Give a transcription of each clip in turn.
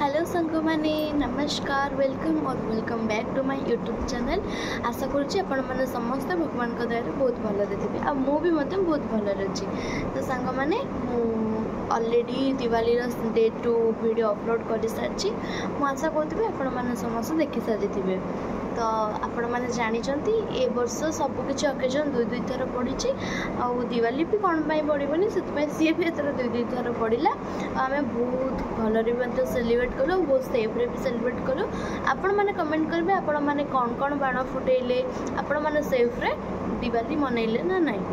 Hello संग माने नमस्कार welcome back to my YouTube channel. आशा करुँच आपण मैंने समस्त भगवान दया बहुत भलरे थे आ मुझे बहुत भलरे अच्छी। तो सांग मैंने already Diwali day 2 video upload कर सारी आशा करूँ आपण मैंने समस्त देखी सारी थे। तो आपण मैंने जानते ए वर्ष सबकि अकेजन दुई दुई थर पड़ी आउ दिवाली भी कौन पड़ोनी से सी भी एथर दुई दुई थर पड़ा। आम बहुत भलरे सेलिब्रेट कलु बहुत सेफ्रे भी सेलिब्रेट कलु। आपण मैंने कमेंट करेंगे आपण मैंने कौन कौन बाण फुटेले आपण मैंने सेफ्रे दिवाली मनइले ना नहीं।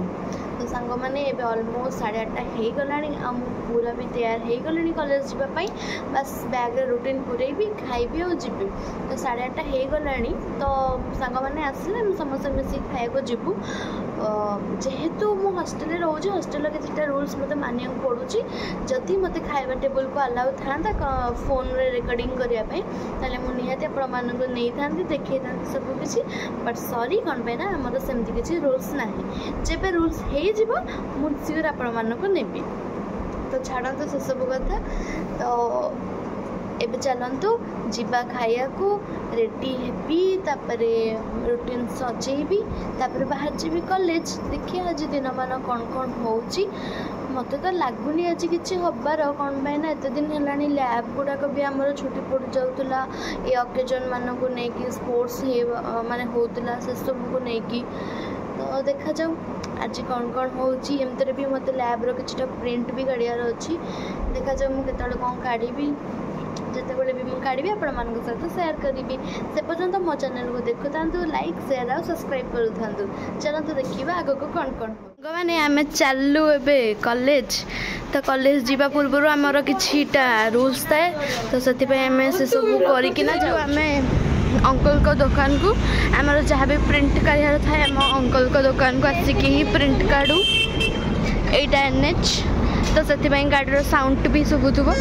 तो सांग मैंने एबे ऑलमोस्ट 8:30 हो गला पूरा भी तैयार हो गले कॉलेज जावाई बस बैग रूटीन पूरेबी खाइबी और जीवी। तो 8:30 हो गला तो सांग मैंने आसले समस्त मिसिक खाया जीवु जेहेतु मु हॉस्टेल रोचे हॉस्टेल किसी रूल्स मत मानिया पड़ुची। जदि मत खाଇବା टेबल को अलाउ था फोन रे रिकॉर्डिंग करने ताले मु निहाती आपण मानक नहीं था देखई था सब किसी बट सॉरी कौन पे ना आमर सेमती किसी रूल्स ना जेबे रूल्स हो मु सियोर आपण मानक नेबी। तो छाड़ा तो से सब कथा। तो एबे चलतु जीवा खाया को रेडी हेबी तापरे रूटीन सजेबी तापरे बाहर जीवी कॉलेज देखिए आज दिन मान कौन कौन होची। मत तो लगुनि आज कि हबार कौन पाई ना एत दिन है लैब गुड़ाक भी आमर छुट्टी पड़ जाऊला ये अकेजन मानक नहीं स्पोर्ट्स माने होता से सब को लेकिन। तो देखा जाऊ आज कौन कौन होची एमती भी मत लैब्र कि प्रिंट भी काढ़ार अच्छी। देखा जाऊ मुझे कौन काढ़ी जितेबाला भी मुझे काढ़ी आपण मान सहित सेयार करी से पर्यंत मो चैनल को देखु था लाइक शेयर और सब्सक्राइब करूँ। चलते देखा आग को कौन कौन मैंने आम चलु ए कॉलेज। तो कॉलेज जीवा पूर्व आमर किछिटा रूल्स थाए तो से से सब करना जाऊ आम अंकल को दुकान को आमर जहाँ भी प्रिंट काढ़ार थाए आम अंकल को दुकान को आसिक ही प्रिंट काढ़ू एटा NH। तो से गाड़ी साउंड भी शुभुव।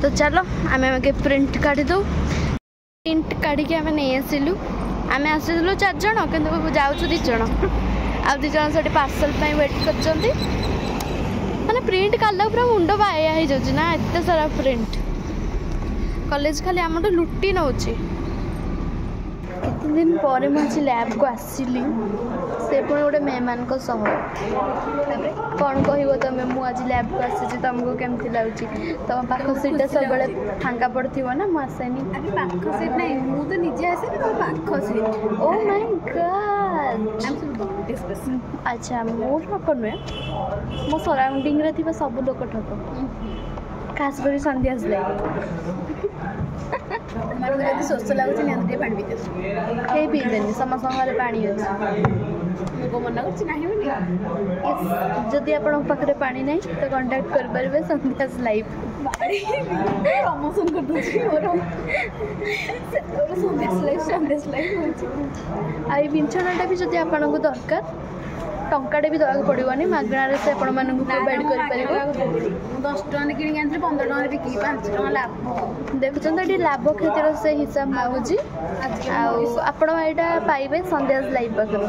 तो चलो आम आगे प्रिंट काढ़ी दो प्रिंट काढ़ी आम नहीं आसिलु आम आसिलु 4 जन कि जाऊँ 2 जन आ 2 जन से पार्सल वेट कर माने प्रिंट काढ़ला पूरा मुंड बाया हो जाऊँ ना एत सारा प्रिंट कॉलेज खाली आम लुटी नौची। कितने दिन पर मुझे लैब को आसिली से पुणी गोटे मेहमान सह कौन कह तुम मुझे लैब को आसी तुमको केमती लगुच तुम पाख सीटा सब फांका पड़ो ना मुसेनी पाख सीट ना मुझे निजे आसे पाख सीट। ओ माय गॉड अच्छा मो ठक नुहे मो सराउंडिंग रे थिबा सब लोक ठक खास कर संध्या मानते शोष लगुच निहत पानी पीते कहीं पीदेनि समस्त घर पानी अच्छे मना जदि आपण पाखे पानी ना तो कांटेक्ट करेंगे संध्या लाइव प्रमोशन कर आई विंछणाटा भी जब आपन को दरकार टंकाटे भी देवाक पड़ोनी मागणार से आपण मानक प्रोवाइड कर पारिबो। 10 टका किणी आनथि 15 टका बिकी 5 टका लाभ देखुछन तो लाभ क्षतिर से हिसाब मागुची आपण एटा पाइबे संध्या लाइव पाखर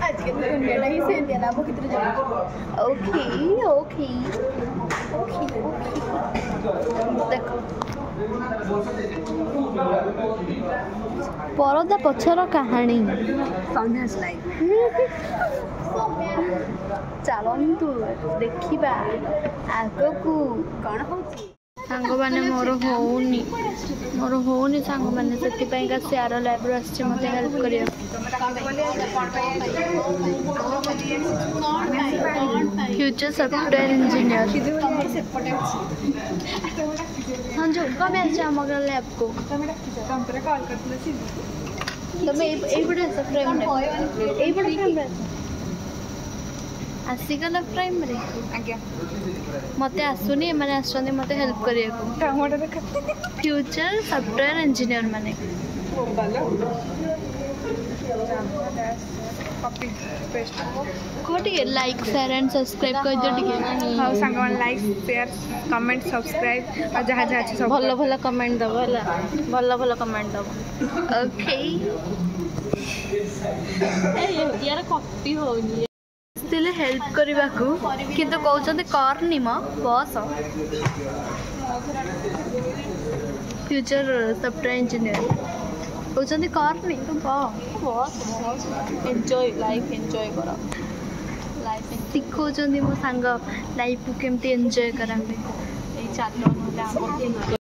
आज के दुनियाटा ही से लाभ कितरे जाबो। ओके ओके ओके देखो परदा पछर कहानी संध्या लाइव चलतु देखा आग को कौन हो सांग मैंने मोर होनी सांग मैंने से सेयार लाइब्रेरी आस मत हेल्प कर फ्यूचर सॉफ्टवेयर इंजीनियर हाँ जो कम आम लैब को तुम फ्रेम आसीगला फ्रेम रे आज्ञा मत आसुनी मैंने आसुनी मत हेल्प करिया फ्यूचर सॉफ्टवेयर इंजीनियर माने कॉपी पेस्ट कोटी लाइक शेयर एंड सब्सक्राइब कर दो टिके हां संग मन लाइक शेयर कमेंट सब्सक्राइब और जहाँ जहाँ अच्छे सब भलो भलो कमेंट दबो हला भलो भलो कमेंट दबो ओके ए यार कॉपी होनी हेल्प करने को किंतु कहते करनी म बस फ्यूचर सॉफ्टवेयर इंजीनियर कहते करनी तू एंजॉय लाइफ एंजॉय कर लाइफ शिखौଛନ୍ତି मो सांग लाइफ को केमती एंजॉय करांगे ए चालो नले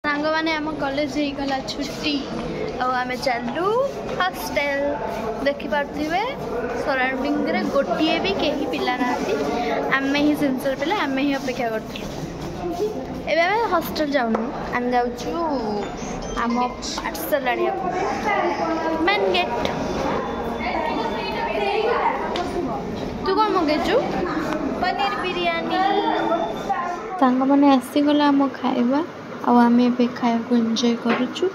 सांग माने आम कॉलेज ही गला छुट्टी और आम चलू हॉस्टल देखि पार्थिबे सराउंडिंग रे गोटिए भी केही पिला नाती आमे ही सिंसियर पिला आमे ही अपेक्षा करथि एबे आम हॉस्टल जाउनु आम जाउछु आम पाठशाला मेन गेट तू कौन मगेचु पनीर बिरयानी सांग माने आसीगला आम खाइबा आउ आम ए खाया को एंजॉय करूछु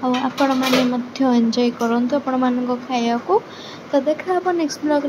आपण माने मध्य एंजॉय करंतु आपण मानको खाया को तो देखा नेक्स्ट ब्लॉग।